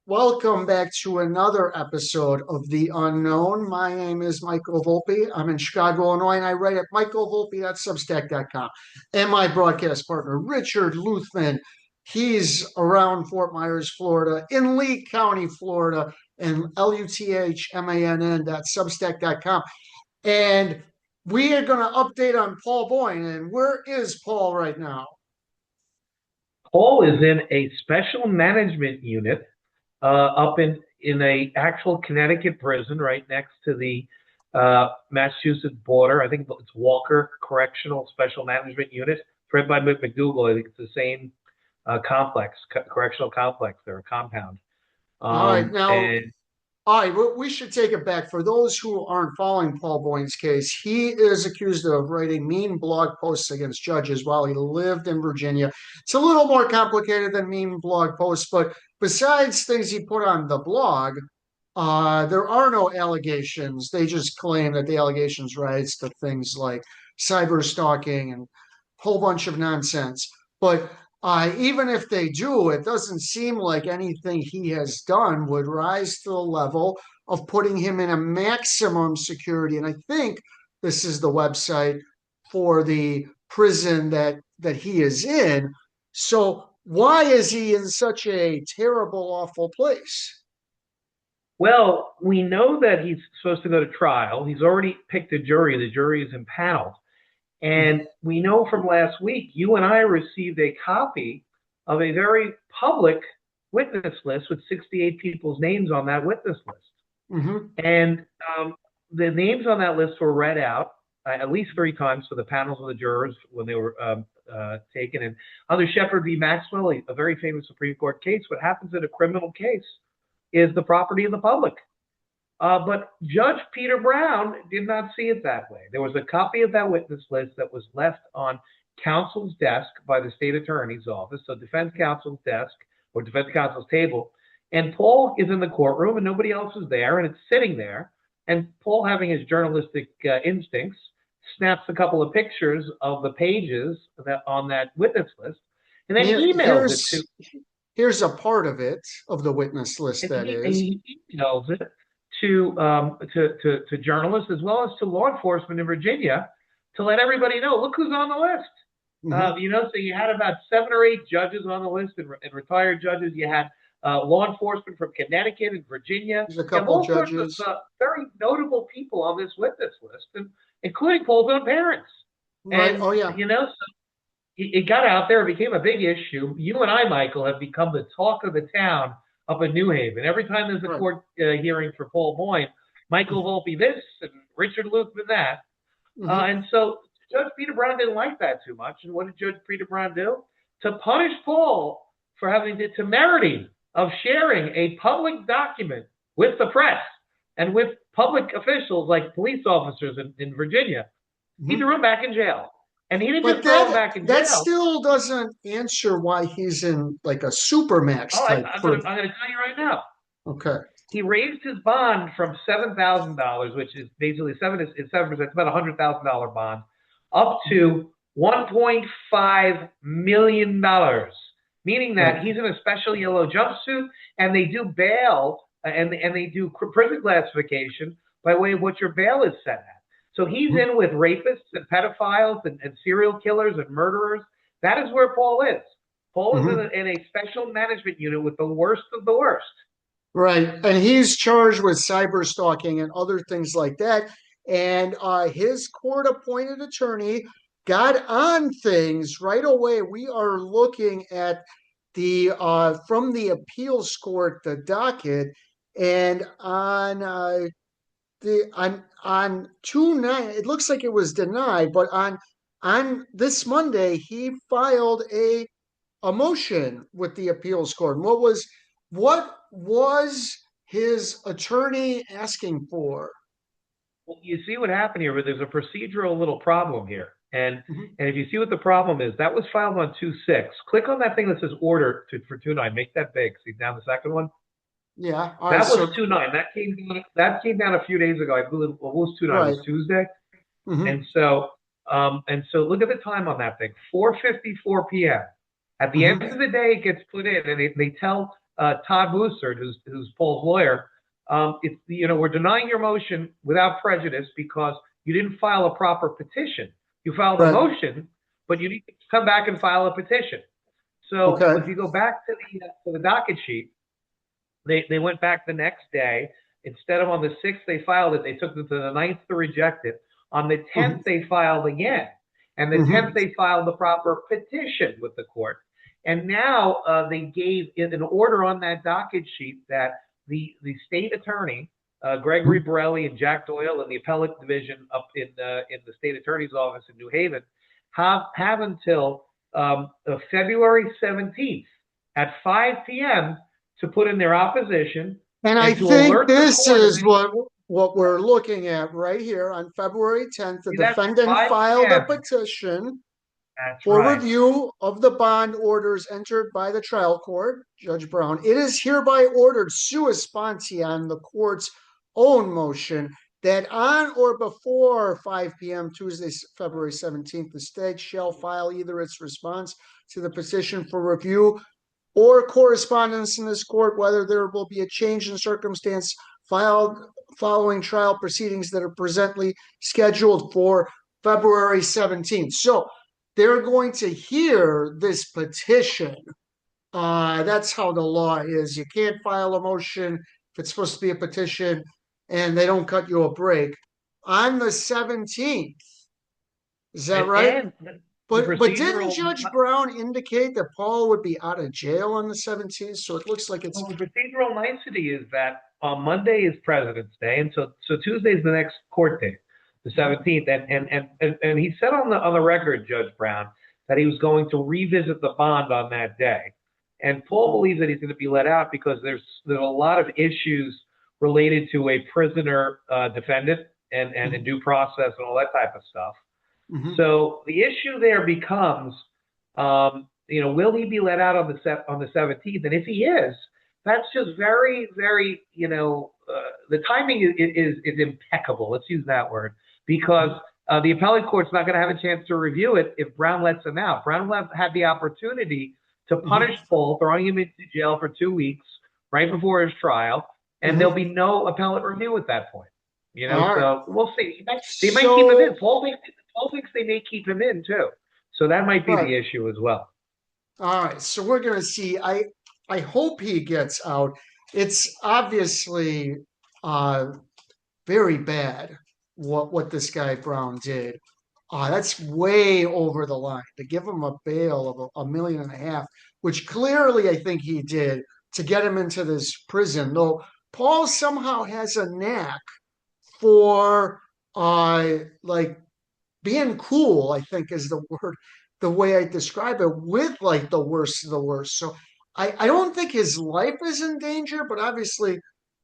Welcome back to another episode of The Unknown. My name is Michael Volpe. I'm in Chicago, Illinois, and I write at michaelvolpe.substack.com. And my broadcast partner, Richard Luthman, he's around Fort Myers, Florida, in Lee County, Florida, and luthmann.substack.com. And we are going to update on Paul Boyne. And where is Paul right now? Paul is in a special management unit up in a actual Connecticut prison right next to the Massachusetts border. I think it's Walker Correctional Special Management Unit. It's read by McDougal. I think it's the same complex, correctional complex there, a compound. All right, now And all right, we should take it back. For those who aren't following Paul Boyne's case, he is accused of writing mean blog posts against judges while he lived in Virginia. It's a little more complicated than mean blog posts, but besides things he put on the blog, there are no allegations. They just claim that the allegations rise to things like cyber stalking and a whole bunch of nonsense. But even if they do, it doesn't seem like anything he has done would rise to the level of putting him in a maximum security. And I think this is the website for the prison that he is in. So why is he in such a terrible, awful place? well, we know that he's supposed to go to trial. He's already picked a jury. The jury is impaneled. And we know from last week, you and I received a copy of a very public witness list with 68 people's names on that witness list. Mm-hmm. And the names on that list were read out at least 3 times for the panels of the jurors when they were taken. And under Shepard v. Maxwell, a very famous Supreme Court case, what happens in a criminal case is the property of the public. But Judge Peter Brown did not see it that way. There was a copy of that witness list that was left on counsel's desk by the state attorney's office, so defense counsel's desk or defense counsel's table. And Paul is in the courtroom and nobody else is there, and it's sitting there. And Paul, having his journalistic instincts, snaps a couple of pictures of the pages on that witness list and then emails it to. Here's a part of it, of the witness list, that is. He emails it to journalists as well as to law enforcement in Virginia to let everybody know, look who's on the list. Mm-hmm. So you had about 7 or 8 judges on the list and retired judges. You had law enforcement from Connecticut and Virginia. There's a couple judges. Sorts of, very notable people on this witness list, and including Paul's own parents. Right. And, oh, yeah. So it got out there. It became a big issue. You and I, Michael, have become the talk of the town up in New Haven. Every time there's a court hearing for Paul Boyne, Michael Volpe this and Richard Luthman that. Mm-hmm. And so Judge Peter Brown didn't like that too much. And what did Judge Peter Brown do? To punish Paul for having the temerity of sharing a public document with the press and with public officials like police officers in Virginia, he threw him back in jail. And he didn't just throw him back in jail. That still doesn't answer why he's in like a supermax type. I'm going to tell you right now. Okay. He raised his bond from $7,000, which is basically 7%. It's about $100,000 bond, up to $1.5 million, meaning that he's in a special yellow jumpsuit, and they do bail and they do prison classification by way of what your bail is set at. So he's in with rapists and pedophiles and serial killers and murderers. That is where Paul is. Paul is in a special management unit with the worst of the worst. Right. And he's charged with cyber stalking and other things like that. And his court-appointed attorney got on things right away. We are looking at the from the appeals court, the docket, and on 2/9, it looks like it was denied, but on this Monday he filed a motion with the appeals court. What was his attorney asking for? Well, you see what happened here, but there's a procedural little problem here. And if you see what the problem is, that was filed on 2/6. Click on that thing that says order for 2/9. Make that big. See down the second one? Yeah. That was 2/9. That came down a few days ago. I believe it was 2/9. Right. It was Tuesday. And so look at the time on that thing. 4:54 p.m. At the end of the day, it gets put in, and they tell Todd Blussard, who's Paul's lawyer, we're denying your motion without prejudice because you didn't file a proper petition. You filed a Right. motion, but you need to come back and file a petition. So Okay. if you go back to the docket sheet, they went back the next day. Instead of on the 6th they filed it, they took it to the 9th to reject it. On the 10th they filed again, and the 10th they filed the proper petition with the court. And now they gave an order on that docket sheet that the state attorney, Gregory Borelli and Jack Doyle in the appellate division up in the state attorney's office in New Haven, have until February 17th at 5 p.m. to put in their opposition. And I think this is what we're looking at right here. On February 10th, the defendant filed a petition for review of the bond orders entered by the trial court, Judge Brown. It is hereby ordered sua sponte on the court's own motion that on or before 5 p.m. Tuesday, February 17th, the state shall file either its response to the petition for review or correspondence in this court, whether there will be a change in circumstance filed following trial proceedings that are presently scheduled for February 17th. So they're going to hear this petition. That's how the law is. You can't file a motion if it's supposed to be a petition and they don't cut you a break on the 17th. Is that right? But didn't Judge Brown indicate that Paul would be out of jail on the 17th? So it looks like it's... Well, the procedural nicety is that on Monday is President's Day, and so Tuesday is the next court date, the 17th. And he said on the record, Judge Brown, that he was going to revisit the bond on that day. And Paul believes that he's going to be let out because there's a lot of issues related to a prisoner defendant and in due process and all that type of stuff. Mm-hmm. So the issue there becomes, will he be let out on the 17th? And if he is, that's just very, very, the timing is impeccable. Let's use that word, because the appellate court's not going to have a chance to review it if Brown lets him out. Brown had the opportunity to punish Paul, throwing him into jail for 2 weeks right before his trial, and there'll be no appellate review at that point. So we'll see. They might keep him in. Paul thinks they may keep him in too. So that might be the issue as well. All right. So we're going to see. I hope he gets out. It's obviously very bad what this guy Brown did. That's way over the line to give him a bail of $1.5 million, which clearly I think he did to get him into this prison. Though Paul somehow has a knack for being cool, I think is the word, the way I describe it, with like the worst of the worst. So I don't think his life is in danger, but obviously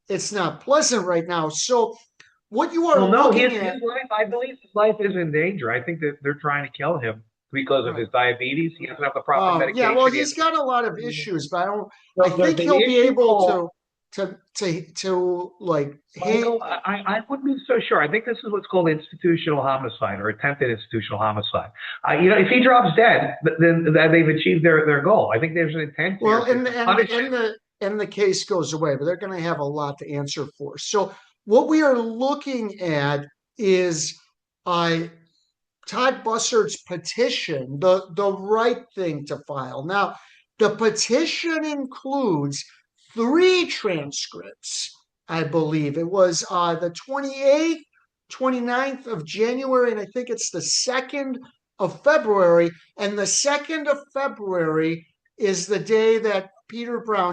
it's not pleasant right now. So what you are looking at... his life, I believe his life is in danger. I think that they're trying to kill him because of his diabetes. He doesn't have the proper medication. Yeah, well, he's got a lot of issues, but I think he'll be able to Michael, I wouldn't be so sure. I think this is what's called institutional homicide or attempted institutional homicide. If he drops dead, then they've achieved their goal. I think there's an intent. Well, and the case goes away, but they're going to have a lot to answer for. So what we are looking at is Todd Bussard's petition, the right thing to file. Now, the petition includes 3 transcripts, I believe. It was the 28th, 29th of January, and I think it's the 2nd of February. And the 2nd of February is the day that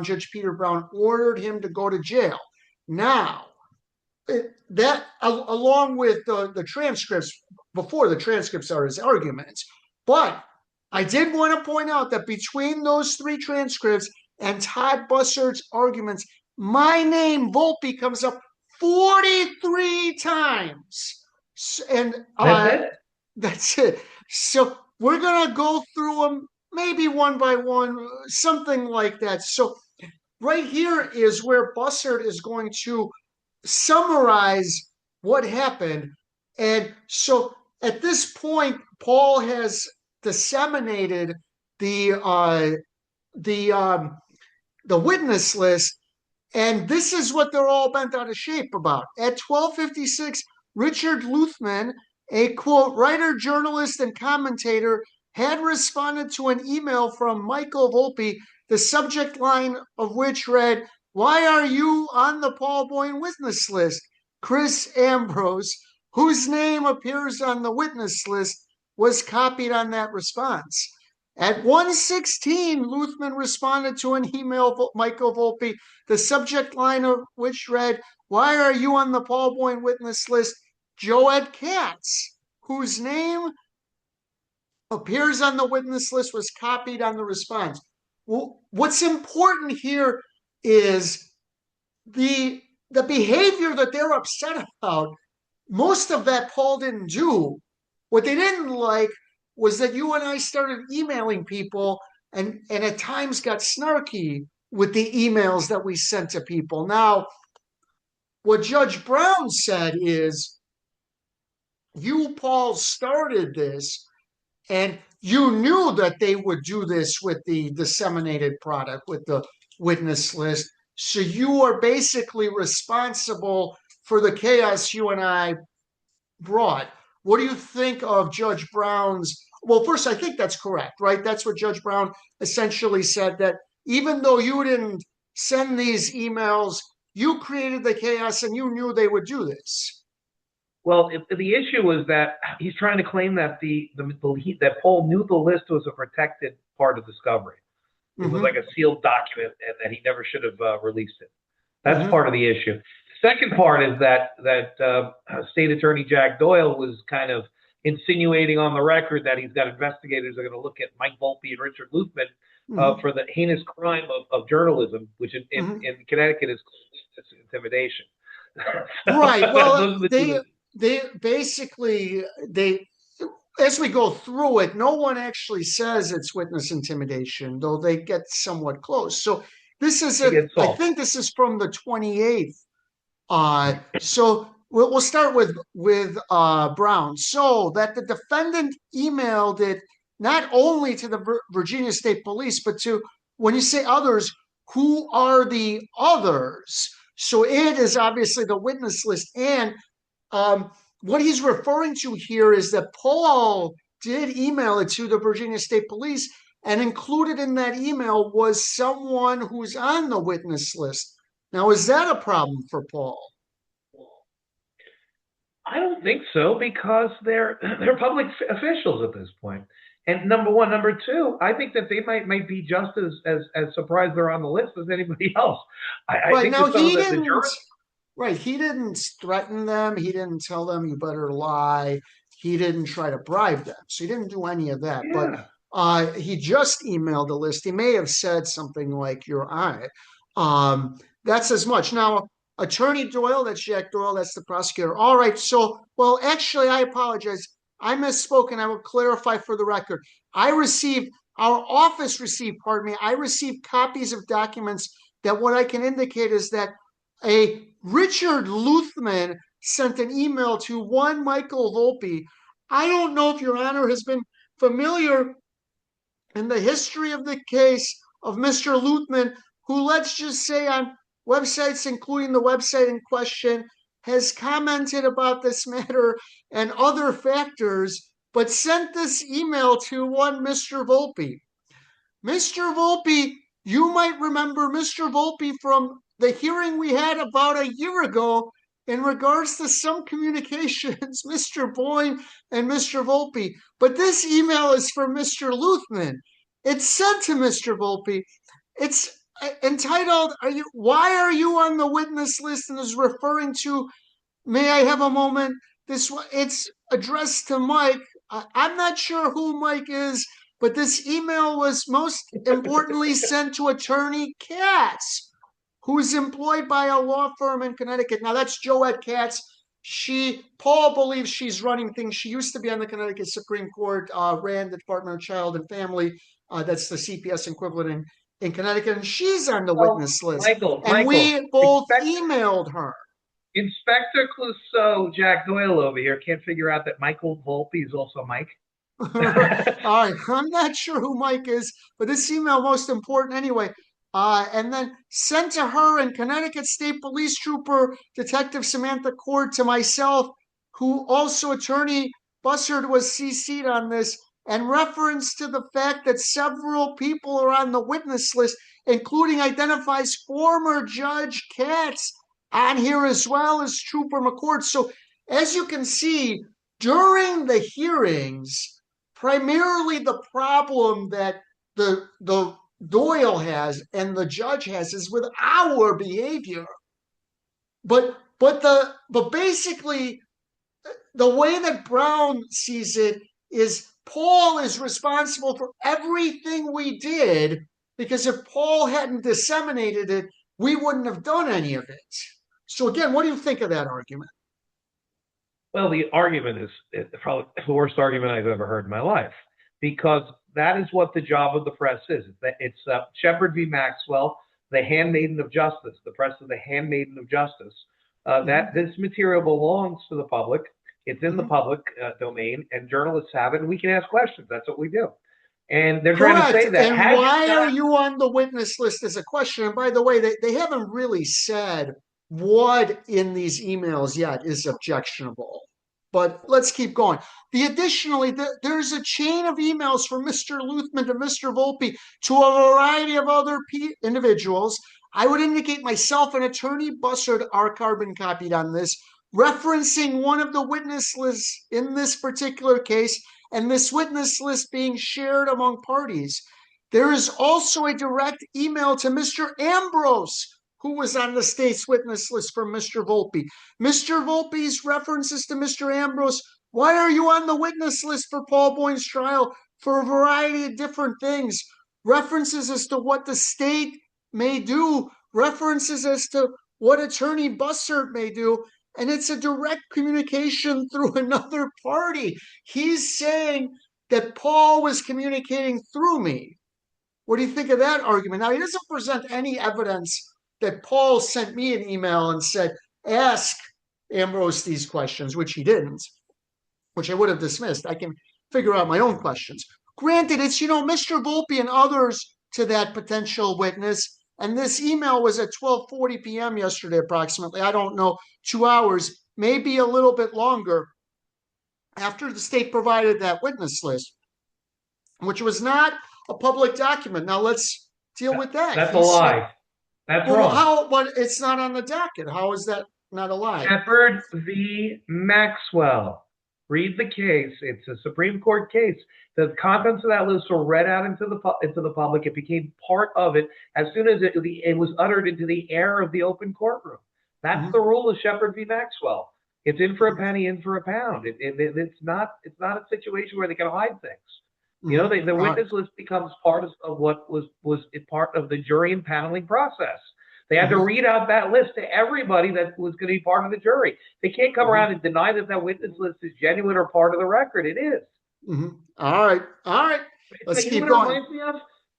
Judge Peter Brown, ordered him to go to jail. Now, that along with the transcripts, before the transcripts are his arguments. But I did want to point out that between those 3 transcripts and Todd Bussard's arguments, my name, Volpe, comes up 43 times. And that's it. So we're going to go through them maybe one by one, something like that. So right here is where Bussard is going to summarize what happened. And so at this point, Paul has disseminated the the witness list. And this is what they're all bent out of shape about. At 12:56, Richard Luthman, a quote, writer, journalist, and commentator, had responded to an email from Michael Volpe, the subject line of which read, "Why are you on the Paul Boyne witness list?" Chris Ambrose, whose name appears on the witness list, was copied on that response. At 1:16, Luthman responded to an email of Michael Volpe, the subject line of which read, "Why are you on the Paul Boyne witness list?" Joed Katz, whose name appears on the witness list, was copied on the response. Well, what's important here is the the behavior that they're upset about. Most of that Paul didn't do. What they didn't like was that you and I started emailing people and at times got snarky with the emails that we sent to people. Now, what Judge Brown said is, you, Paul, started this, and you knew that they would do this with the disseminated product, with the witness list. So you are basically responsible for the chaos you and I brought. What do you think of Judge Brown's? Well, first, I think that's correct, right? That's what Judge Brown essentially said, that even though you didn't send these emails, you created the chaos and you knew they would do this. Well, the issue was that he's trying to claim that that Paul knew the list was a protected part of discovery. It was like Mm-hmm. a sealed document, and that he never should have released it. That's Mm-hmm. part of the issue. The second part is that State Attorney Jack Doyle was kind of insinuating on the record that he's got investigators that are going to look at Mike Volpe and Richard Luthman Mm-hmm. for the heinous crime of journalism, which Mm-hmm. in Connecticut is intimidation. So Right. Well, those are the they two. they basically they as we go through it, no one actually says it's witness intimidation, though they get somewhat close. So this is They it. get I salt. think this is from the 28th. So we'll start with Brown. So that the defendant emailed it not only to the Virginia State Police, but to, when you say others, who are the others? So it is obviously the witness list. And um, what he's referring to here is that Paul did email it to the Virginia State Police, and included in that email was someone who's on the witness list. Now, is that a problem for Paul? I don't think so because they're public officials at this point. And number one, number two, I think that they might be just as surprised they're on the list as anybody else. I Right think now, that some of he the didn't. jurors. Right, he didn't threaten them. He didn't tell them you better lie. He didn't try to bribe them. So he didn't do any of that. But Yeah. he just emailed the list. He may have said something like, "You're on it." Um, that's as much. Now, Attorney Doyle, that's Jack Doyle, that's the prosecutor. All right. So, well, actually, I apologize. I misspoke, and I will clarify for the record. I received, our office received, pardon me, I received copies of documents that what I can indicate is that a Richard Luthman sent an email to one Michael Volpe. I don't know if Your Honor has been familiar in the history of the case of Mr. Luthman, who, let's just say, on websites, including the website in question, has commented about this matter and other factors, but sent this email to one Mr. Volpe. Mr. Volpe, you might remember Mr. Volpe from the hearing we had about a year ago in regards to some communications, Mr. Boyne and Mr. Volpe. But this email is from Mr. Luthman. It's sent to Mr. Volpe. It's entitled, Why Are You on the Witness List? And is referring to, may I have a moment? It's addressed to Mike. I'm not sure who Mike is, but this email was most importantly sent to Attorney Katz, who is employed by a law firm in Connecticut. Now that's Joette Katz. Paul believes she's running things. She used to be on the Connecticut Supreme Court, ran the Department of Child and Family. That's the CPS equivalent in Connecticut, and she's on the Well, witness list. And Michael, we both emailed her. Inspector Clouseau, Jack Doyle over here can't figure out that Michael Volpe is also Mike. All right, I'm not sure who Mike is, but this email most important anyway. and then sent to her and Connecticut State Police Trooper Detective Samantha Cord to myself, who also Attorney Bussard was CC'd on this, and reference to the fact that several people are on the witness list, including identifies former Judge Katz on here as well as Trooper McCord. So as you can see, during the hearings, primarily the problem that the Doyle has and the judge has is with our behavior. But basically the way that Brown sees it is Paul is responsible for everything we did, because if Paul hadn't disseminated it, we wouldn't have done any of it. So again, what do you think of that argument? Well, the argument is probably the worst argument I've ever heard in my life, because that is what the job of the press is. It's Shepard v. Maxwell, the handmaiden of justice. The press is the handmaiden of justice. That this material belongs to the public. It's in the public domain, and journalists have it, and we can ask questions. That's what we do. And they're Correct. trying to say that. And why are you on the witness list as a question? And by the way, they haven't really said what in these emails yet is objectionable. But let's keep going. Additionally, there's a chain of emails from Mr. Luthman to Mr. Volpe to a variety of other individuals. I would indicate myself and Attorney Bussard are carbon copied on this, referencing one of the witness lists in this particular case, and this witness list being shared among parties. There is also a direct email to Mr. Ambrose, who was on the state's witness list from Mr. Volpe. Mr. Volpe's references to Mr. Ambrose, why are you on the witness list for Paul Boyne's trial, for a variety of different things? References as to what the state may do, references as to what Attorney Bussard may do, and it's a direct communication through another party. He's saying that Paul was communicating through me. What do you think of that argument? Now, he doesn't present any evidence that Paul sent me an email and said, ask Ambrose these questions, which he didn't, which I would have dismissed. I can figure out my own questions. Granted, it's, Mr. Volpe and others to that potential witness. And this email was at 12:40 p.m. yesterday, approximately. I don't know, 2 hours, maybe a little bit longer, after the state provided that witness list, which was not a public document. Now let's deal with that. That's a lie. That's wrong. But it's not on the docket. How is that not a lie? Shepard v. Maxwell. Read the case. It's a Supreme Court case. The contents of that list were read out into the public. It became part of it as soon as it was uttered into the air of the open courtroom. That's the rule of Shepard v. Maxwell. It's in for a penny, in for a pound. It's not a situation where they can hide things. The witness list becomes part of what was part of the jury and paneling process. They had to read out that list to everybody that was going to be part of the jury. They can't come around and deny that witness list is genuine or part of the record. It is. All right. Let's keep going.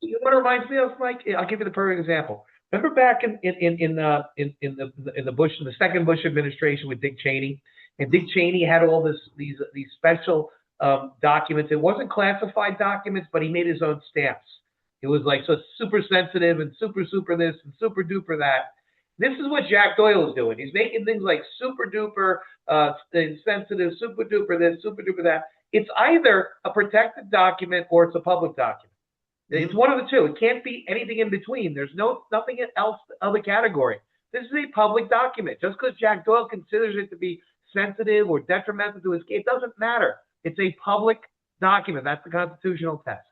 You know what it reminds me of, Mike? I'll give you the perfect example. Remember back in the Bush, in the second Bush administration with Dick Cheney, and Dick Cheney had all these special documents. It wasn't classified documents, but he made his own stamps. It was like so super sensitive and super this and super duper that. This is what Jack Doyle is doing. He's making things like super duper sensitive, super duper this, super duper that. It's either a protected document or it's a public document. It's one of the two. It can't be anything in between. There's nothing else of the category. This is a public document. Just because Jack Doyle considers it to be sensitive or detrimental to his case, it doesn't matter. It's a public document. That's the constitutional test.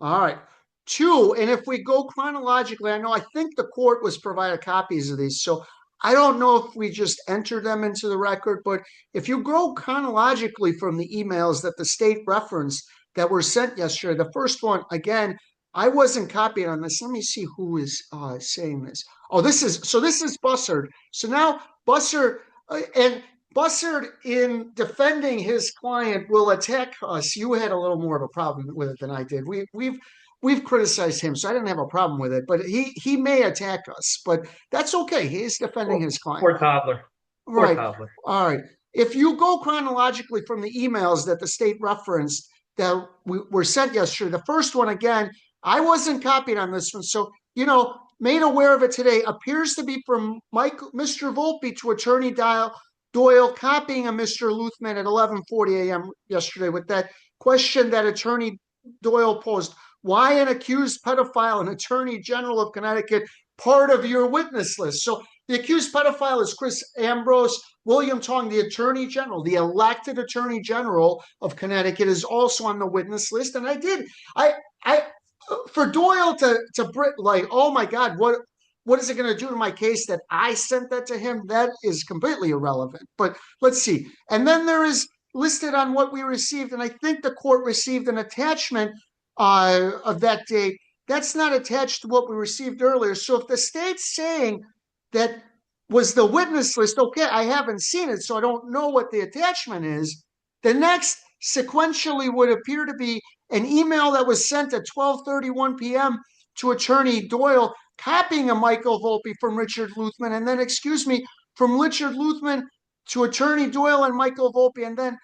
All right. 2, and if we go chronologically, I think the court was provided copies of these, so I don't know if we just enter them into the record, but if you go chronologically from the emails that the state referenced that were sent yesterday, the first one, again, I wasn't copied on this. Let me see who is saying this. Oh, this is Bussard. So now Bussard, and Bussard, in defending his client, will attack us. You had a little more of a problem with it than I did. We've criticized him, so I didn't have a problem with it. But he may attack us, but that's okay. He's defending his client. Poor toddler. Right. Poor toddler. All right. If you go chronologically from the emails that the state referenced that were sent yesterday, the first one, again, I wasn't copied on this one. So, made aware of it today appears to be from Mr. Volpe to Attorney Doyle, copying a Mr. Luthman at 11:40 a.m. yesterday with that question that Attorney Doyle posed. Why an accused pedophile and Attorney General of Connecticut part of your witness list? So the accused pedophile is Chris Ambrose. William Tong, the Attorney General, the elected Attorney General of Connecticut, is also on the witness list. And I for Doyle to Brit, like, oh my God, what is it going to do to my case that I sent that to him? That is completely irrelevant. But let's see. And then there is listed on what we received, and I think the court received an attachment of that date. That's not attached to what we received earlier. So if the state's saying that was the witness list, okay, I haven't seen it, so I don't know what the attachment is. The next sequentially would appear to be an email that was sent at 12:31 p.m. to Attorney Doyle, copying a Michael Volpe from Richard Luthman, and then, excuse me, from Richard Luthman to Attorney Doyle and Michael Volpe, and then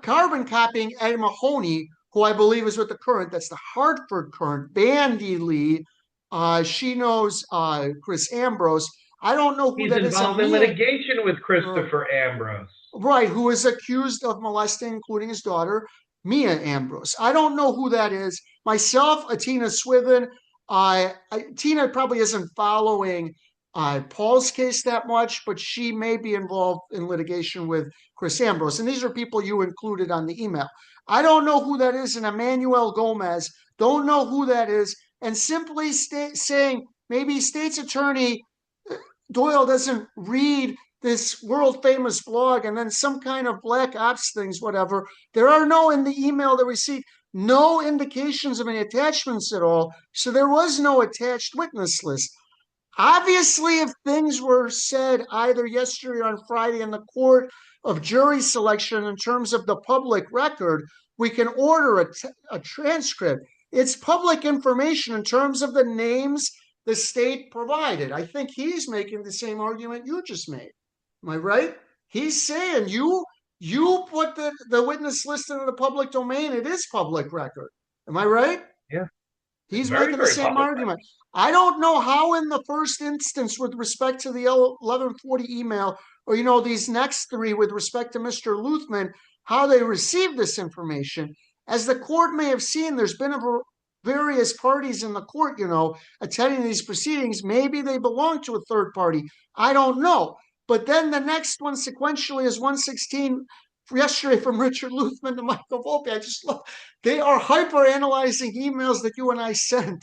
carbon copying Ed Mahoney, who I believe is with the Current. That's the Hartford Current. Bandy Lee. She knows Chris Ambrose. I don't know who He's that is. involved in litigation with Christopher Ambrose. Right, who is accused of molesting, including his daughter, Mia Ambrose. I don't know who that is. Myself, Atina Swithin. Tina probably isn't following Paul's case that much, but she may be involved in litigation with Chris Ambrose. And these are people you included on the email. I don't know who that is. And Emmanuel Gomez, don't know who that is. And simply saying maybe state's attorney Doyle doesn't read this world famous blog and then some kind of black ops things, whatever. There are no, in the email that we see, no indications of any attachments at all. So there was no attached witness list. Obviously, if things were said either yesterday or on Friday in the court of jury selection in terms of the public record, we can order a transcript. It's public information in terms of the names the state provided. I think he's making the same argument you just made. Am I right? He's saying you put the witness list into the public domain. It is public record. Am I right? Yeah. He's Very, making the very same public argument. I don't know how in the first instance with respect to the 1140 email, or these next three with respect to Mr. Luthman, how they received this information. As the court may have seen, there's been various parties in the court, attending these proceedings. Maybe they belong to a third party. I don't know. But then the next one sequentially is 116 yesterday from Richard Luthman to Michael Volpe. I just love, they are hyper analyzing emails that you and I sent.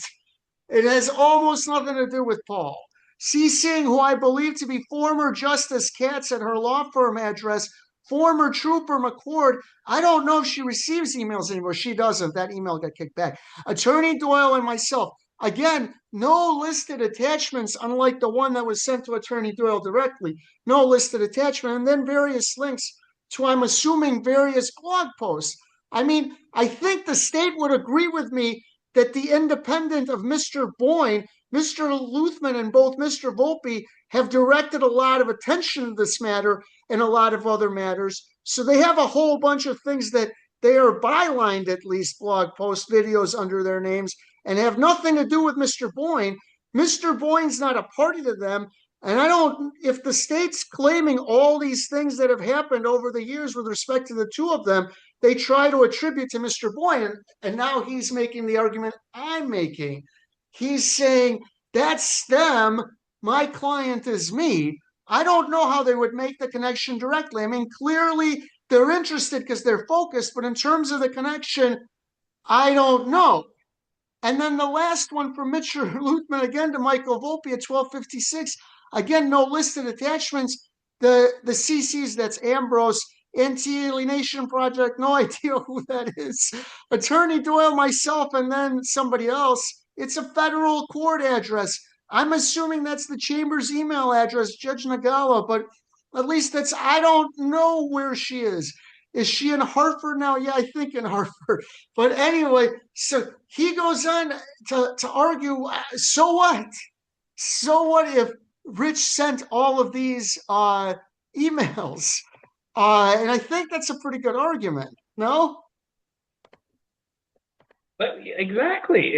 It has almost nothing to do with Paul. C. Singh, who I believe to be former Justice Katz at her law firm address, former Trooper McCord. I don't know if she receives emails anymore. She doesn't. That email got kicked back. Attorney Doyle and myself. Again, no listed attachments, unlike the one that was sent to Attorney Doyle directly. No listed attachment. And then various links to, I'm assuming, various blog posts. I mean, I think the state would agree with me that the independent of Mr. Boyne, Mr. Luthman, and both Mr. Volpe have directed a lot of attention to this matter and a lot of other matters. So they have a whole bunch of things that they are bylined, at least blog posts, videos under their names, and have nothing to do with Mr. Boyne. Mr. Boyne's not a party to them. And I don't, if the state's claiming all these things that have happened over the years with respect to the two of them, they try to attribute to Mr. Boyne. And now he's making the argument I'm making. He's saying, that's them. My client is me. I don't know how they would make the connection directly. I mean, clearly they're interested because they're focused, but in terms of the connection, I don't know. And then the last one from Mitchell Luthman again to Michael Volpe at 12:56. Again, no listed attachments. The CCs, that's Ambrose, Anti-Alienation Project, no idea who that is. Attorney Doyle, myself, and then somebody else. It's a federal court address. I'm assuming that's the chamber's email address, Judge Nagala, but at least I don't know where she is. Is she in Hartford now? Yeah, I think in Hartford. But anyway, so he goes on to argue, so what? So what if Rich sent all of these emails? And I think that's a pretty good argument, no? But exactly.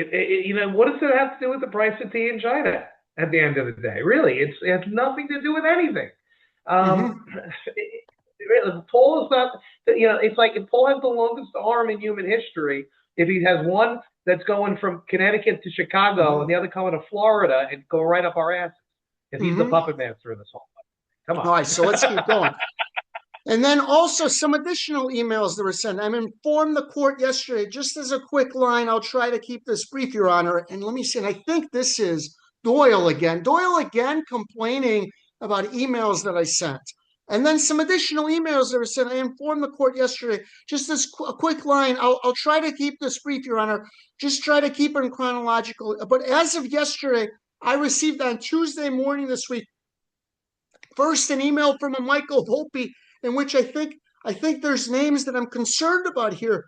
What does it have to do with the price of tea in China? at the end of the day. Really, it has nothing to do with anything. Hmm. Paul is not, it's like if Paul has the longest arm in human history, if he has one that's going from Connecticut to Chicago and Hmm. the other coming to Florida and go right up our asses, because he's the Hmm. puppet master of this whole thing. Come All right, so let's on. keep going. And then also some additional emails that were sent. I'm informed the court yesterday, just as a quick line, I'll try to keep this brief, Your Honor. And let me see, and I think this is Doyle again. Doyle again complaining about emails that I sent. And then some additional emails that were sent. I informed the court yesterday, just as a quick line. I'll try to keep this brief, Your Honor. Just try to keep it in chronological. But as of yesterday, I received on Tuesday morning this week first an email from a Michael Volpe in which I think there's names that I'm concerned about here.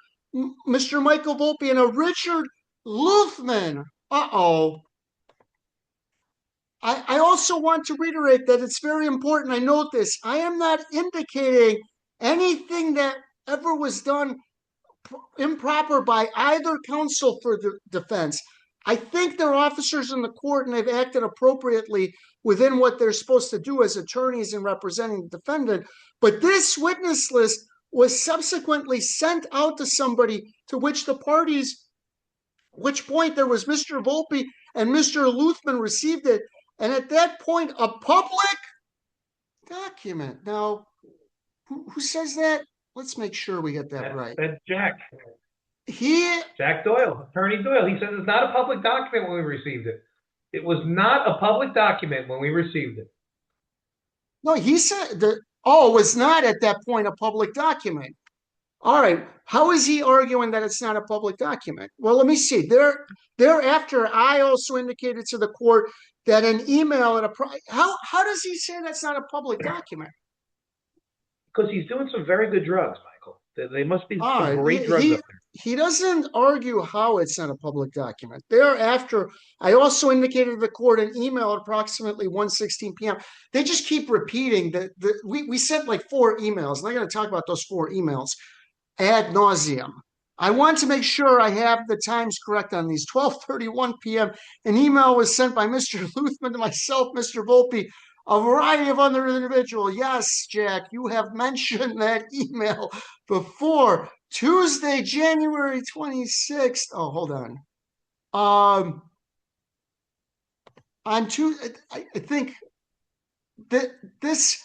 Mr. Michael Volpe and a Richard Luthman. Uh-oh. I also want to reiterate that it's very important. I note this. I am not indicating anything that ever was done improper by either counsel for the defense. I think they're officers in the court and they've acted appropriately within what they're supposed to do as attorneys in representing the defendant. But this witness list was subsequently sent out to somebody to which the parties, which point there was Mr. Volpe and Mr. Luthman received it. And at that point, a public document. Now, who says that? Let's make sure we get that right. That's Jack. He Jack Doyle, Attorney Doyle. He says it's not a public document when we received it. It was not a public document when we received it. No, he said that, oh, it was not at that point a public document. All right. How is he arguing that it's not a public document? Well, let me see. Thereafter, I also indicated to the court that an email at how does he say that's not a public document? Because he's doing some very good drugs, Michael. They must be All some right. great drugs up there. He doesn't argue how it's not a public document. Thereafter, I also indicated to the court an email at approximately 1:16 p.m. They just keep repeating that we sent like 4 emails, and I'm going to talk about those 4 emails ad nauseum. I want to make sure I have the times correct on these. 12:31 p.m. An email was sent by Mr. Luthman to myself, Mr. Volpe, a variety of other individuals. Yes, Jack, you have mentioned that email before. Tuesday, January 26th. Oh, hold on. On Tuesday, I think that this.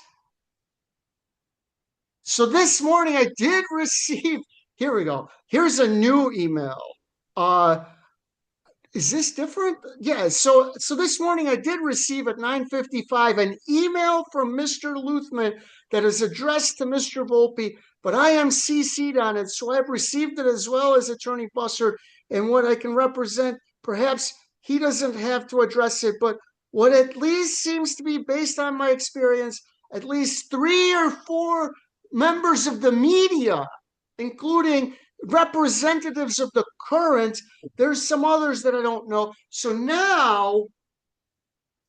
So this morning I did receive. Here we go. Here's a new email. Uh, is this different? Yeah. So this morning I did receive at 9:55 an email from Mr. Luthman that is addressed to Mr. Volpe, but I am CC'd on it, so I've received it as well as Attorney Bussard, and what I can represent. Perhaps he doesn't have to address it, but what at least seems to be based on my experience, at least 3 or 4 members of the media, including representatives of the current. There's some others that I don't know. So now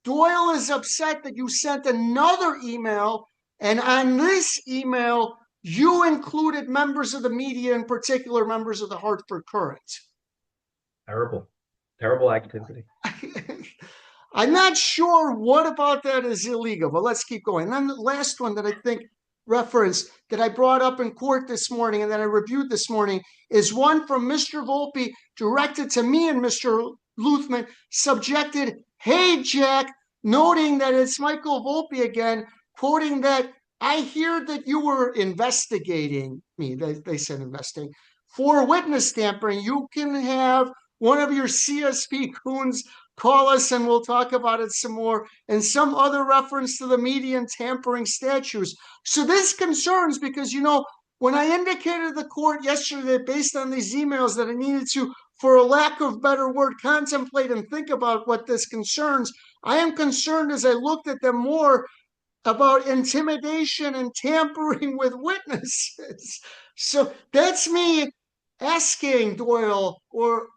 Doyle is upset that you sent another email, and on this email, you included members of the media, in particular, members of the Hartford Current. Terrible, terrible activity. I'm not sure what about that is illegal, but let's keep going. And then the last one that I think reference that I brought up in court this morning and that I reviewed this morning is one from Mr. Volpe directed to me and Mr. Luthman, subjected, "Hey, Jack," noting that it's Michael Volpe again, quoting that I hear that you were investigating me. They said investing for witness tampering. You can have one of your CSP coons call us and we'll talk about it some more, and some other reference to the media and tampering statutes. So this concerns because, when I indicated to the court yesterday based on these emails that I needed to, for a lack of better word, contemplate and think about what this concerns, I am concerned as I looked at them more about intimidation and tampering with witnesses. So that's me asking Doyle, or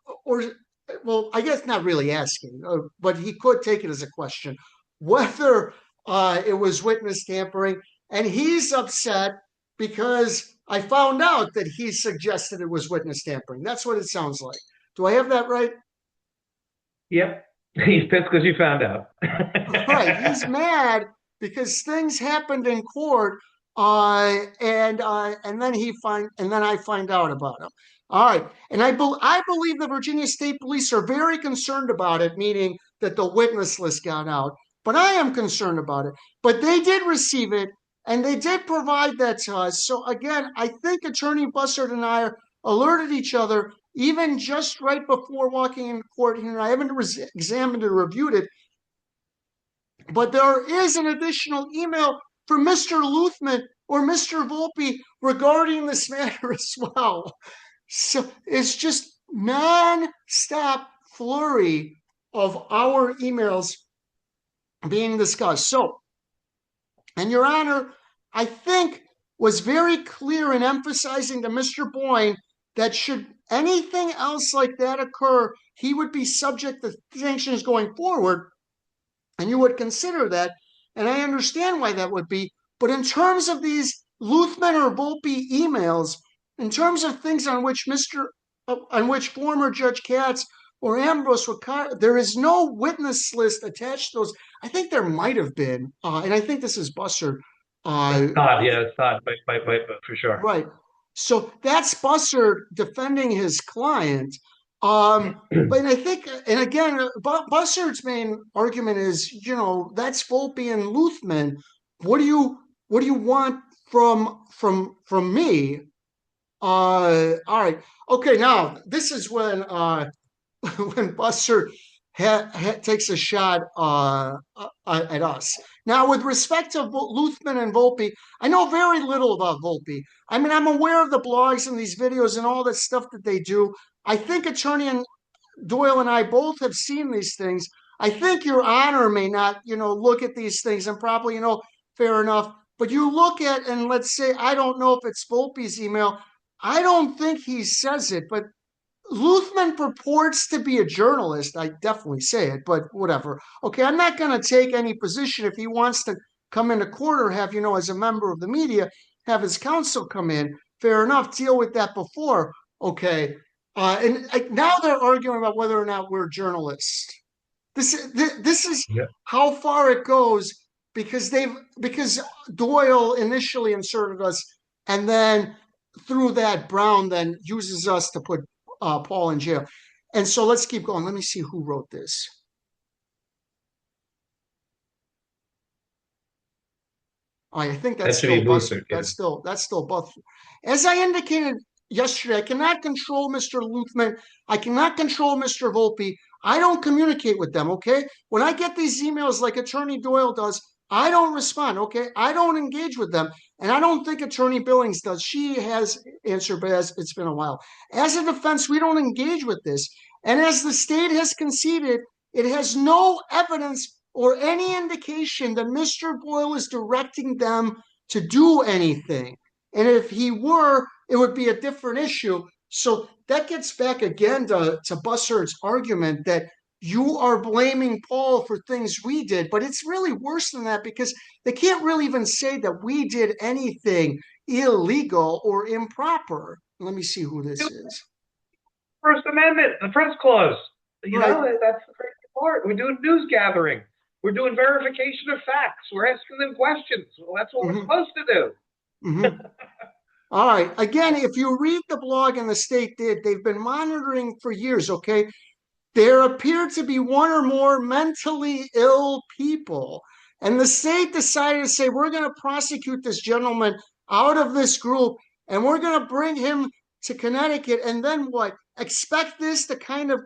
well, I guess not really asking, but he could take it as a question, whether it was witness tampering. And he's upset because I found out that he suggested it was witness tampering. That's what it sounds like. Do I have that right? Yep. He's pissed because you found out. Right. He's mad because things happened in court, and then I find out about them. All right. And I believe the Virginia State Police are very concerned about it, meaning that the witness list got out. But I am concerned about it. But they did receive it and they did provide that to us. So again, I think Attorney Bussard and I alerted each other even just right before walking in court here. I haven't examined or reviewed it, but there is an additional email for Mr. Luthman or Mr. Volpe regarding this matter as well. So it's just non-stop flurry of our emails being discussed. So, and Your Honor, I think was very clear in emphasizing to Mr. Boyne that should anything else like that occur, he would be subject to sanctions going forward. And you would consider that, and I understand why that would be. But in terms of these Luthman or Volpe emails, in terms of things on which former Judge Katz or Ambrose were there is no witness list attached to those. I think there might have been, and I think this is Bussard. It's Uh, not, yeah, it's not, but for sure. right. So that's Bussard defending his client. But I think, and again, Bussard's main argument is, that's Volpe and Luthman. What do you want from me? All right. Okay. Now this is when when Bussard takes a shot at us. Now, with respect to Luthman and Volpe, I know very little about Volpe. I mean, I'm aware of the blogs and these videos and all that stuff that they do. I think Attorney Doyle and I both have seen these things. I think Your Honor may not, look at these things and probably, fair enough. But you look at, and let's say, I don't know if it's Volpe's email. I don't think he says it, but Luthman purports to be a journalist. I definitely say it, but whatever. Okay, I'm not going to take any position if he wants to come into court or have, as a member of the media, have his counsel come in. Fair enough, deal with that before. Okay. And now they're arguing about whether or not we're journalists. This is Yeah. how far it goes because Doyle initially inserted us, and then through that Brown then uses us to put Paul in jail. And so let's keep going. Let me see who wrote this. I think That that's should be still Buster. Lucifer. Yeah. That's still Buster. As I indicated yesterday, I cannot control Mr. Luthman. I cannot control Mr. Volpe. I don't communicate with them. Okay, when I get these emails like Attorney Doyle does, I don't respond. Okay, I don't engage with them, and I don't think Attorney Billings does. She has answered, but it's been a while. As a defense, we don't engage with this, and as the state has conceded, it has no evidence or any indication that Mr. Boyle is directing them to do anything. And if he were, it would be a different issue. So that gets back again to Bussard's argument that you are blaming Paul for things we did, but it's really worse than that because they can't really even say that we did anything illegal or improper. Let me see who this is. First Amendment, the press clause. Right. That's the crazy part. We're doing news gathering. We're doing verification of facts. We're asking them questions. Well, that's what we're supposed to do. Mm-hmm. All right. Again, if you read the blog and the state did, they've been monitoring for years, okay? There appear to be one or more mentally ill people. And the state decided to say, we're going to prosecute this gentleman out of this group and we're going to bring him to Connecticut. And then what? Expect this to kind of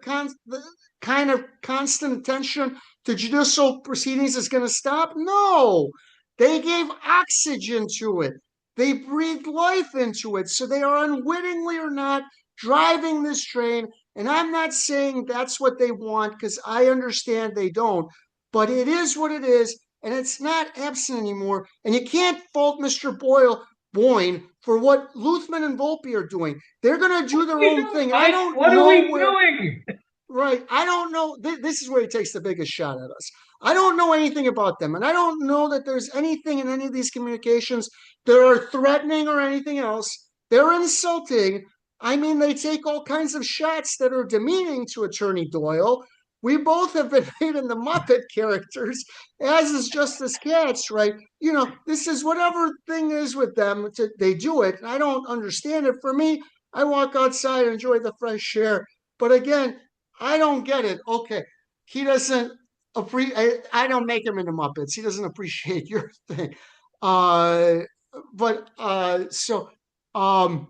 constant attention to judicial proceedings is going to stop? No. They gave oxygen to it. They breathed life into it. So they are unwittingly or not driving this train. And I'm not saying that's what they want because I understand they don't. But it is what it is. And it's not absent anymore. And you can't fault Mr. Boyne for what Luthman and Volpe are doing. They're going to do their own thing. I don't know. What are we doing? Right. I don't know. This is where he takes the biggest shot at us. I don't know anything about them. And I don't know that there's anything in any of these communications that are threatening or anything else. They're insulting. I mean, they take all kinds of shots that are demeaning to Attorney Doyle. we both have been made in the Muppet characters, as is Justice Katz, right? This is whatever thing is with them, they do it. I don't understand it. For me, I walk outside and enjoy the fresh air. But again, I don't get it. Okay, he doesn't appreciate. I don't make him into Muppets. He doesn't appreciate your thing. Uh, but so um,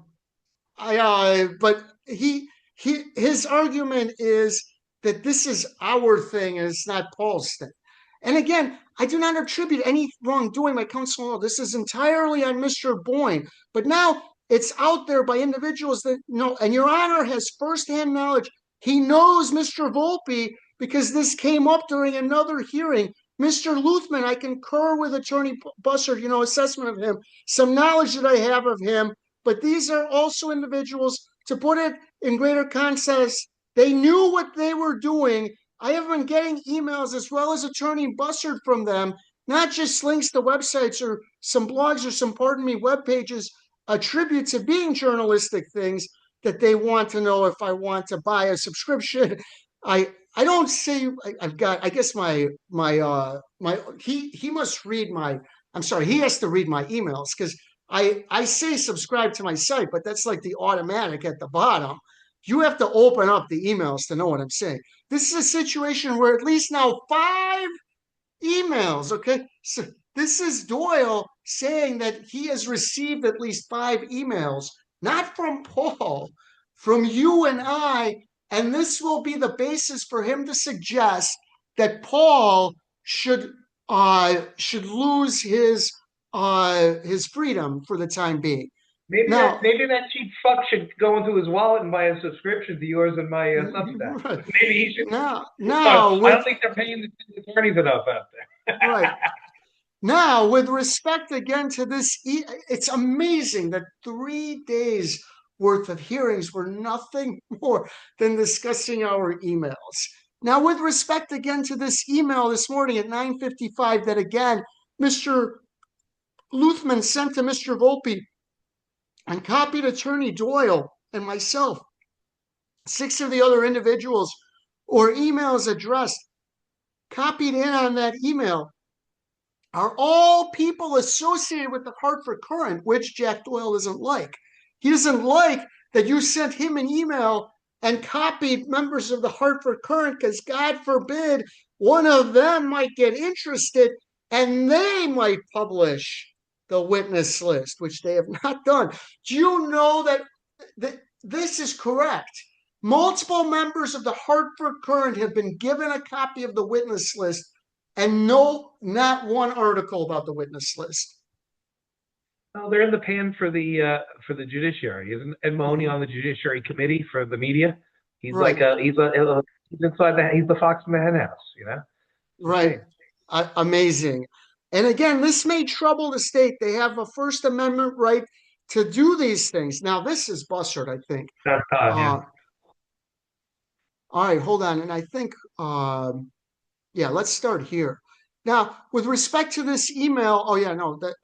but his argument is that this is our thing and it's not Paul's thing. And again, I do not attribute any wrongdoing by counsel law. This is entirely on Mr. Boyne. But now it's out there by individuals that know, and Your Honor has firsthand knowledge. He knows Mr. Volpe because this came up during another hearing. Mr. Luthman, I concur with Attorney Bussard, assessment of him, some knowledge that I have of him, but these are also individuals, to put it in greater context, they knew what they were doing. I have been getting emails as well as Attorney Bussard from them, not just links to websites or some blogs or some, pardon me, web pages, attribute to being journalistic things that they want to know if I want to buy a subscription. I don't say I've got. I guess he must read my. I'm sorry. He has to read my emails because I say subscribe to my site, but that's like the automatic at the bottom. You have to open up the emails to know what I'm saying. This is a situation where at least now 5 emails. Okay, so this is Doyle saying that he has received at least 5 emails, not from Paul, from you and I, and this will be the basis for him to suggest that Paul should lose his freedom for the time being. Maybe Now, that cheap fuck should go into his wallet and buy a subscription to yours and my Substack. right. Maybe he should. Now, I don't think they're paying the attorneys enough out there. right. Now, with respect again to this, it's amazing that 3 days worth of hearings were nothing more than discussing our emails. Now, with respect again to this email this morning at 9:55, that again, Mr. Luthman sent to Mr. Volpe and copied Attorney Doyle and myself, 6 of the other individuals, or emails addressed, copied in on that email, are all people associated with the Hartford Courant, which Jack Doyle doesn't like. He doesn't like that you sent him an email and copied members of the Hartford Courant because, God forbid, one of them might get interested and they might publish the witness list, which they have not done. Do you know that this is correct? Multiple members of the Hartford Courant have been given a copy of the witness list and not one article about the witness list. Oh, they're in the pan for the judiciary. Isn't Ed Mahoney on the Judiciary Committee for the media? He's right. He's inside he's the fox in the henhouse, Right. Amazing. And again, this may trouble the state. They have a First Amendment right to do these things. Now, this is Bussard, I think. Yeah. All right, hold on. And I think, let's start here. Now, with respect to this email,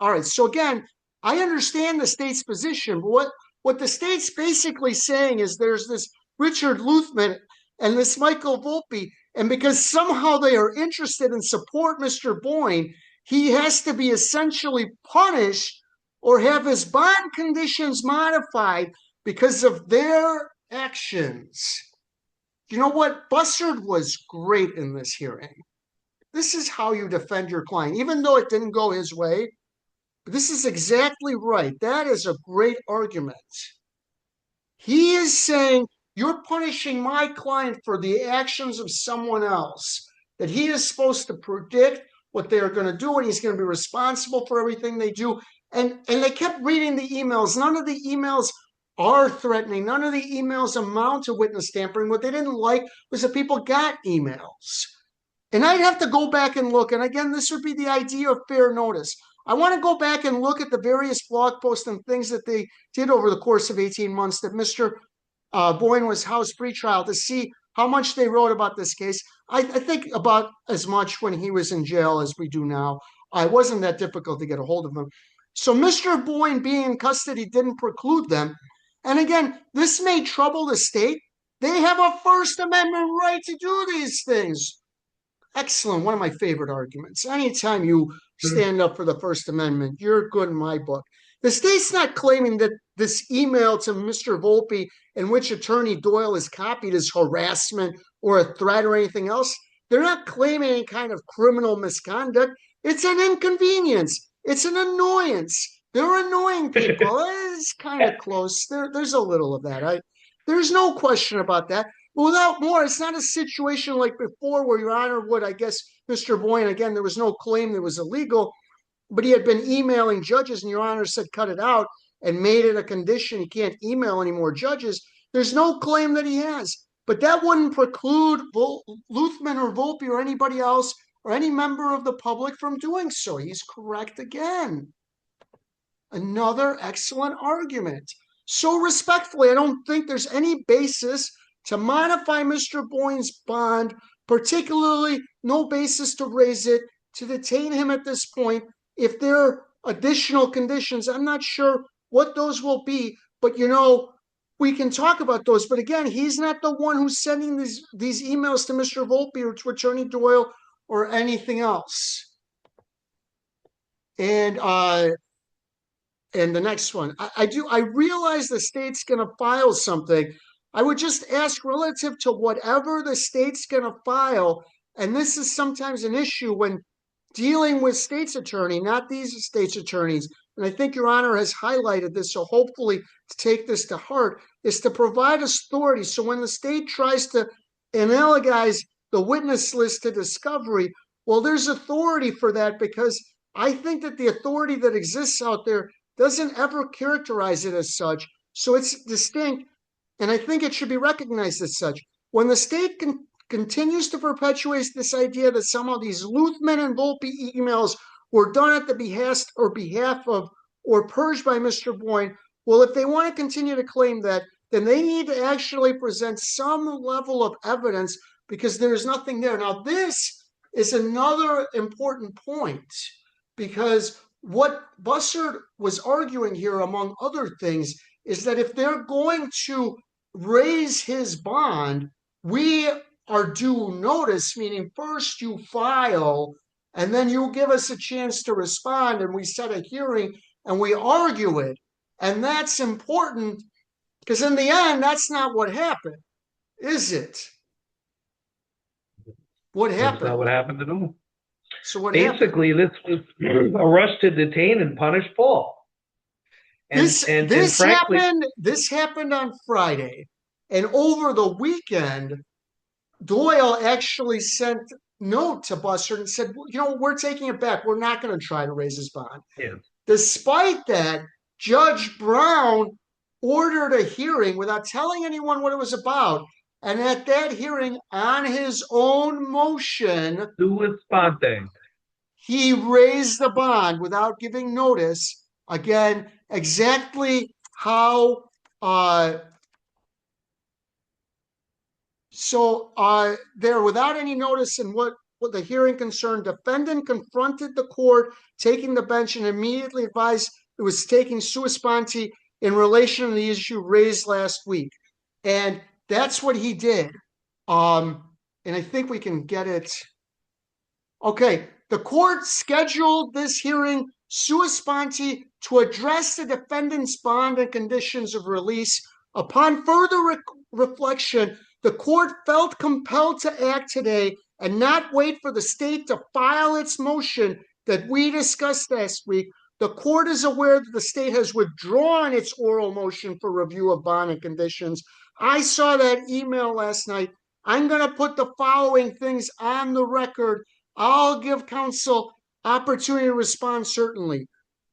all right. So again, I understand the state's position, but what the state's basically saying is there's this Richard Luthman and this Michael Volpe, and because somehow they are interested in support Mr. Boyne, he has to be essentially punished or have his bond conditions modified because of their actions. You know what? Bussard was great in this hearing. This is how you defend your client, even though it didn't go his way. This is exactly right. That is a great argument. He is saying, you're punishing my client for the actions of someone else, that he is supposed to predict what they're going to do, and he's going to be responsible for everything they do. And they kept reading the emails. None of the emails are threatening. None of the emails amount to witness tampering. What they didn't like was that people got emails. And I'd have to go back and look. And again, this would be the idea of fair notice. I want to go back and look at the various blog posts and things that they did over the course of 18 months that Mr. Boyne was housed pretrial to see how much they wrote about this case. I think about as much when he was in jail as we do now. It wasn't that difficult to get a hold of him. So Mr. Boyne being in custody didn't preclude them. And again, this may trouble the state. They have a First Amendment right to do these things. Excellent. One of my favorite arguments. Anytime you stand up for the First Amendment, you're good in my book. The state's not claiming that this email to Mr. Volpe, in which Attorney Doyle is copied, is harassment or a threat or anything else. They're not claiming any kind of criminal misconduct. It's an inconvenience. It's an annoyance. They're annoying people. It's kind of close. There's a little of that. There's no question about that. But without more, it's not a situation like before where Your Honor would, I guess, Mr. Boyne, again, there was no claim that it was illegal, but he had been emailing judges, and Your Honor said cut it out and made it a condition he can't email any more judges. There's no claim that he has. But that wouldn't preclude Luthman or Volpe or anybody else or any member of the public from doing so. He's correct again. Another excellent argument. So respectfully, I don't think there's any basis to modify Mr. Boyne's bond, particularly no basis to raise it, to detain him at this point. If there are additional conditions, I'm not sure what those will be, but we can talk about those. But again, he's not the one who's sending these emails to Mr. Volpe or to Attorney Doyle or anything else. And the next one, I realize the state's going to file something. I would just ask relative to whatever the state's going to file, and this is sometimes an issue when dealing with state's attorney, not these state's attorneys, and I think Your Honor has highlighted this, so hopefully to take this to heart, is to provide authority. So when the state tries to analogize the witness list to discovery, well, there's authority for that, because I think that the authority that exists out there doesn't ever characterize it as such. So it's distinct, and I think it should be recognized as such. When the state continues to perpetuate this idea that somehow these Luthman and Volpe emails were done at the behest or behalf of or purged by Mr. Boyne, well, if they want to continue to claim that, then they need to actually present some level of evidence, because there's nothing there. Now, this is another important point, because what Bussard was arguing here, among other things, is that if they're going to raise his bond, we are due notice, meaning first you file, and then you give us a chance to respond, and we set a hearing, and we argue it. And that's important, because in the end, that's not what happened, is it? What happened? That's not what happened at all. So what Basically, happened? this was a rush to detain and punish Paul. This happened on Friday, and over the weekend, Doyle actually sent a note to Bussard and said, we're taking it back. We're not going to try to raise his bond. Yeah. Despite that, Judge Brown ordered a hearing without telling anyone what it was about. And at that hearing, on his own motion, Sua sponte, he raised the bond without giving notice. Again, exactly how there, without any notice, and what the hearing concerned, defendant confronted the court, taking the bench, and immediately advised it was taking sua sponte in relation to the issue raised last week. And that's what he did. And I think we can get it. Okay, the court scheduled this hearing sua sponte to address the defendant's bond and conditions of release. Upon further reflection, the court felt compelled to act today and not wait for the state to file its motion that we discussed last week. The court is aware that the state has withdrawn its oral motion for review of bond and conditions. I saw that email last night. I'm going to put the following things on the record. I'll give counsel opportunity to respond, certainly,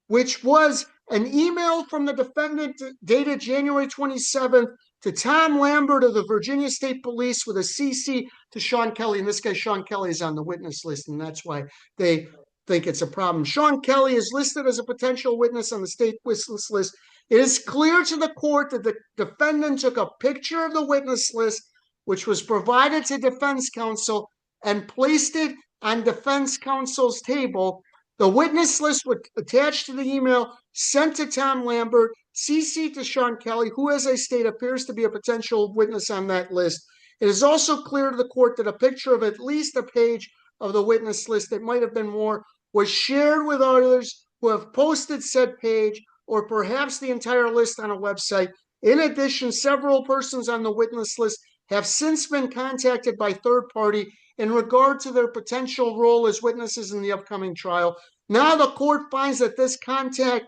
which was an email from the defendant dated January 27th to Tom Lambert of the Virginia State Police with a CC to Sean Kelly. And this guy, Sean Kelly, is on the witness list, and that's why they think it's a problem. Sean Kelly is listed as a potential witness on the state witness list. It is clear to the court that the defendant took a picture of the witness list, which was provided to defense counsel, and placed it on defense counsel's table. The witness list was attached to the email sent to Tom Lambert. CC to Sean Kelly, who, as I state, appears to be a potential witness on that list. It is also clear to the court that a picture of at least a page of the witness list, that might have been more, was shared with others who have posted said page, or perhaps the entire list on a website. In addition, several persons on the witness list have since been contacted by third party in regard to their potential role as witnesses in the upcoming trial. Now the court finds that this contact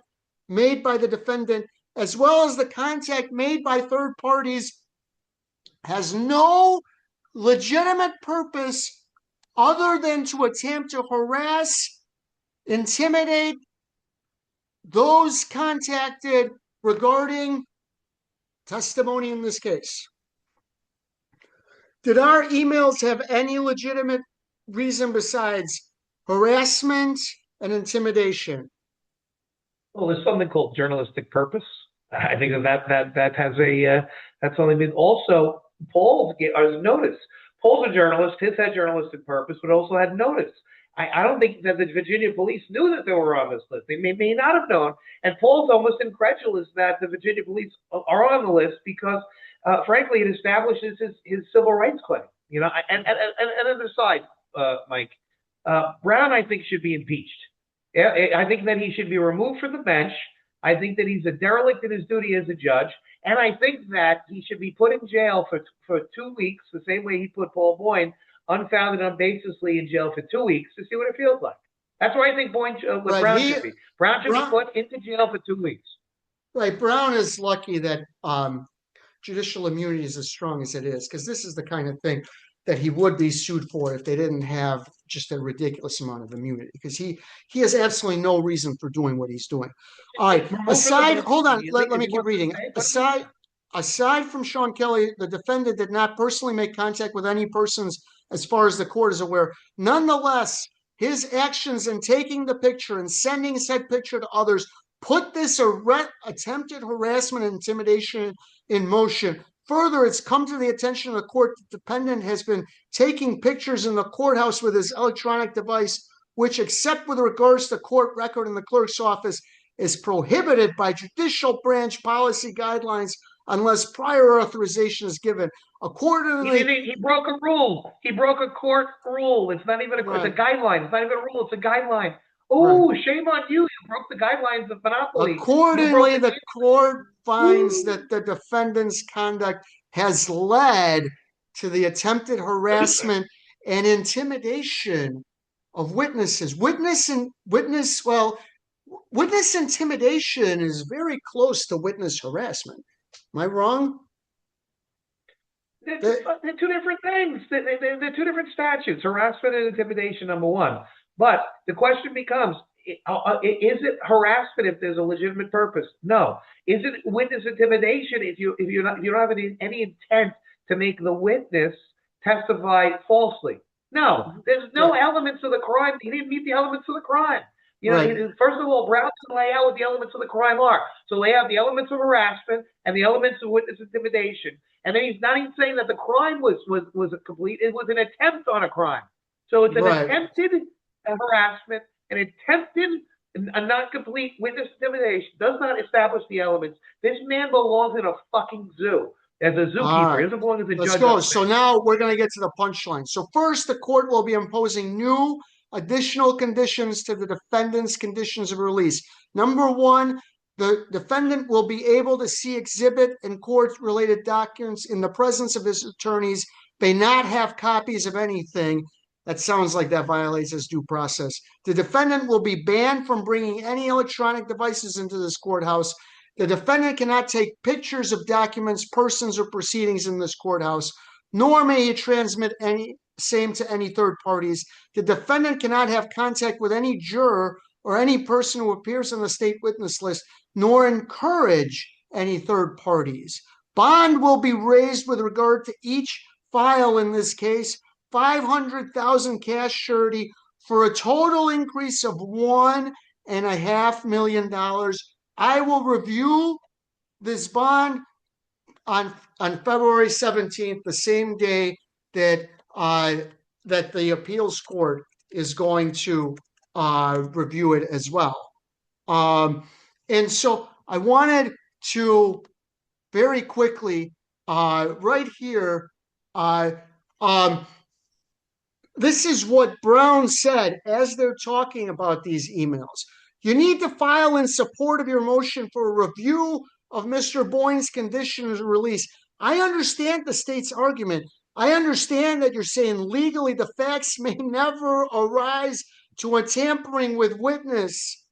made by the defendant, as well as the contact made by third parties, has no legitimate purpose other than to attempt to harass, intimidate those contacted regarding testimony in this case. Did our emails have any legitimate reason besides harassment and intimidation? Well, there's something called journalistic purpose. I think that has a that's only been also Paul's notice. Paul's a journalist. His had journalistic purpose, but also had notice. I don't think that the Virginia police knew that they were on this list. They may not have known. And Paul's almost incredulous that the Virginia police are on the list because, frankly, it establishes his civil rights claim. You know, and another side, Mike, Brown, I think, should be impeached. I think that he should be removed from the bench. I think that he's a derelict in his duty as a judge. And I think that he should be put in jail for 2 weeks, the same way he put Paul Boyne, unfounded, unbaselessly, in jail for 2 weeks to see what it feels like. That's why I think Brown should be. Brown should be put into jail for 2 weeks. Right. Brown is lucky that judicial immunity is as strong as it is, because this is the kind of thing that he would be sued for if they didn't have just a ridiculous amount of immunity, because he has absolutely no reason for doing what he's doing. All right. Hold on. Let me keep reading. Aside from Sean Kelly, the defendant did not personally make contact with any persons as far as the court is aware. Nonetheless, his actions in taking the picture and sending said picture to others put this attempted harassment and intimidation in motion. Further, it's come to the attention of the court that the defendant has been taking pictures in the courthouse with his electronic device, which, except with regards to court record in the clerk's office, is prohibited by judicial branch policy guidelines unless prior authorization is given. Accordingly, he broke a rule. He broke a court rule. It's not even it's a guideline. It's not even a rule. It's a guideline. Oh, shame on you. You broke the guidelines of monopoly. Accordingly, the court finds that the defendant's conduct has led to the attempted harassment and intimidation of witnesses. Witness intimidation is very close to witness harassment. Am I wrong? They're two different things. They're two different statutes: harassment and intimidation, number one. But the question becomes, is it harassment if there's a legitimate purpose? No. Is it witness intimidation if you don't have any intent to make the witness testify falsely? No. There's no elements of the crime. He didn't meet the elements of the crime. You know, first of all, Brown doesn't lay out what the elements of the crime are. So lay out the elements of harassment and the elements of witness intimidation. And then he's not even saying that the crime was a complete. It was an attempt on a crime. So it's an attempted harassment, an attempted, a not complete witness intimidation. Does not establish the elements. This man belongs in a fucking zoo as a zookeeper. He doesn't belong as a judge. Let's go. So now we're going to get to the punchline. So first, the court will be imposing new additional conditions to the defendant's conditions of release. Number one, the defendant will be able to see exhibit and court-related documents in the presence of his attorneys, may not have copies of anything. That sounds like that violates his due process. The defendant will be banned from bringing any electronic devices into this courthouse. The defendant cannot take pictures of documents, persons, or proceedings in this courthouse, nor may he transmit same to any third parties. The defendant cannot have contact with any juror or any person who appears on the state witness list, nor encourage any third parties. Bond will be raised with regard to each file in this case, $500,000 cash surety for a total increase of $1.5 million. I will review this bond on February 17th, the same day that the appeals court is going to review it as well. And so I wanted to very quickly, right here. Uh, um, this is what Brown said as they're talking about these emails. You need to file in support of your motion for a review of Mr. Boyne's conditions of release. I understand the state's argument. I understand that you're saying legally the facts may never arise to a tampering with witness.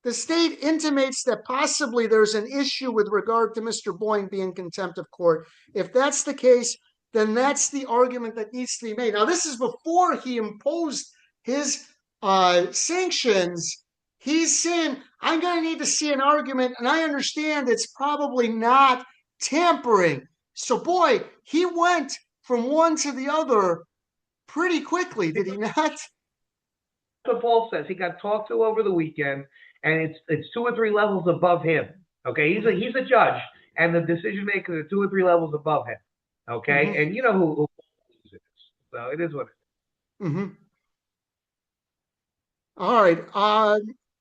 The state intimates that possibly there's an issue with regard to Mr. Boyne being contempt of court. If that's the case, then that's the argument that needs to be made. Now, this is before he imposed his sanctions. He's saying, I'm going to need to see an argument, and I understand it's probably not tampering. So, boy, he went from one to the other pretty quickly, did he not? What Paul says. He got talked to over the weekend, and it's 2 or 3 levels above him. Okay, he's a judge, and the decision makers are 2 or 3 levels above him. Okay, and you know who it is. So it is what it is. All right.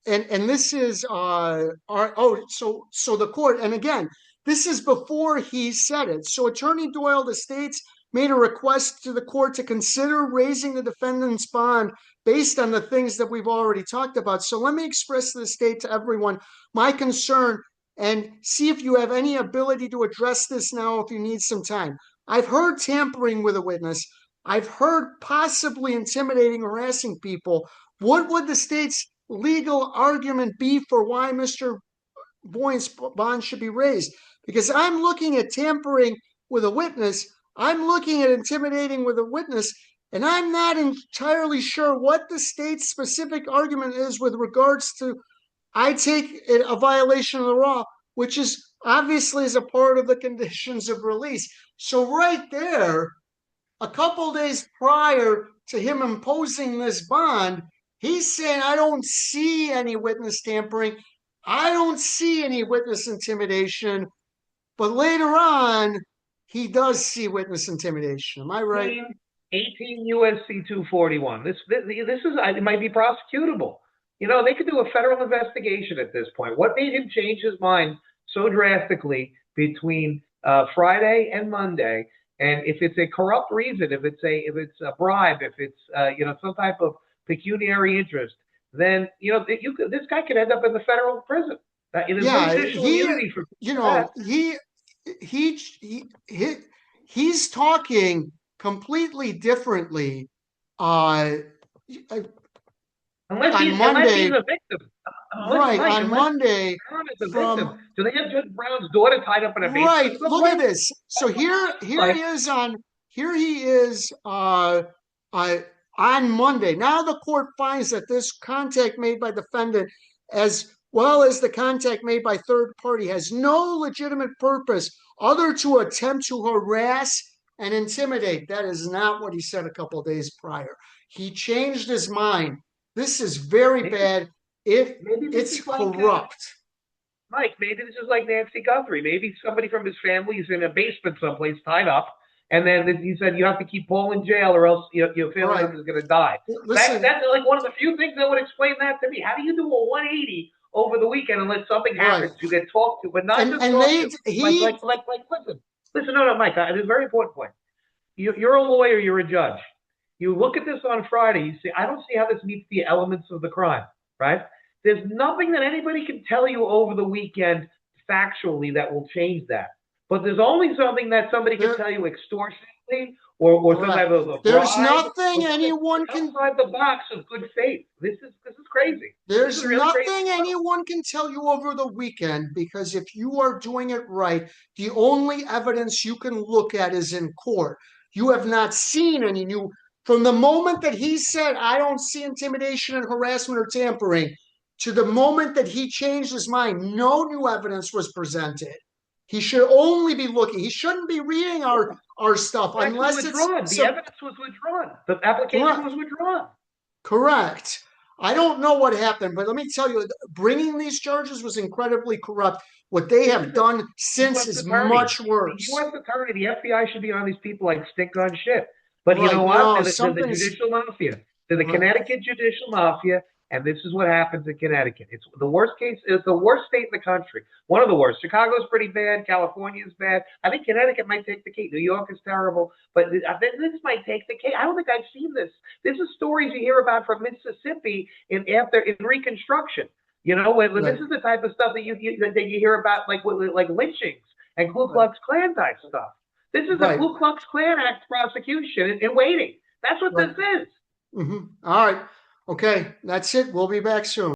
And this is so the court, and again, this is before he said it. So Attorney Doyle, the state's made a request to the court to consider raising the defendant's bond based on the things that we've already talked about. So let me express to the state, to everyone, my concern, and see if you have any ability to address this now if you need some time. I've heard tampering with a witness. I've heard possibly intimidating, harassing people. What would the state's legal argument be for why Mr. Boyne's bond should be raised? Because I'm looking at tampering with a witness, I'm looking at intimidating with a witness, and I'm not entirely sure what the state's specific argument is with regards to, I take it, a violation of the law, which is obviously is a part of the conditions of release. So right there, a couple days prior to him imposing this bond, he's saying, I don't see any witness tampering. I don't see any witness intimidation. But later on, he does see witness intimidation. Am I right? 18 USC 241. This is, it might be prosecutable. You know, they could do a federal investigation at this point. What made him change his mind so drastically between Friday and Monday? And if it's a corrupt reason, if it's a bribe, if it's some type of pecuniary interest, then this guy could end up in the federal prison. He's talking completely differently. Unless he's a victim. On Monday. Do they have Judge Brown's daughter tied up in a basement? Right. Look at this. So here he is on Monday. Now the court finds that this contact made by defendant, as well as the contact made by third party, has no legitimate purpose other to attempt to harass and intimidate. That is not what he said a couple of days prior. He changed his mind. This is very bad. It's corrupt. Mike, maybe this is like Nancy Guthrie. Maybe somebody from his family is in a basement someplace tied up, and then he said, you have to keep Paul in jail or else your family member is going to die. That's like one of the few things that would explain that to me. How do you do a 180 over the weekend unless something happens? You get talked to, but not just talked to. Listen, no, Mike, it's a very important point. You're a lawyer, you're a judge. You look at this on Friday, you say, I don't see how this meets the elements of the crime, right? There's nothing that anybody can tell you over the weekend factually that will change that. But there's only something that somebody can tell you extortionately or some type of a bribe. There's nothing anyone can outside the box of good faith. This is crazy. There's nothing anyone can tell you over the weekend, because if you are doing it right, the only evidence you can look at is in court. You have not seen any new. From the moment that he said, I don't see intimidation and harassment or tampering, to the moment that he changed his mind, no new evidence was presented. He should only be looking. He shouldn't be reading our stuff unless it's withdrawn. The evidence was withdrawn. The application was withdrawn. Correct. I don't know what happened, but let me tell you, bringing these charges was incredibly corrupt. What they have done since is much worse. The U.S. attorney, the FBI should be on these people like stick on shit. But you know what? They're the judicial mafia. They're the Connecticut judicial mafia. And this is what happens in Connecticut. It's the worst case. It's the worst state in the country. One of the worst. Chicago's pretty bad. California's bad. I think Connecticut might take the cake. New York is terrible. But I think this might take the cake. I don't think I've seen this. This is stories you hear about from Mississippi in Reconstruction. When Right. this is the type of stuff that you hear about, like lynchings and Ku Klux Klan type stuff. This is a Right. Ku Klux Klan Act prosecution in waiting. That's what Right. this is. All right. Okay. That's it. We'll be back soon.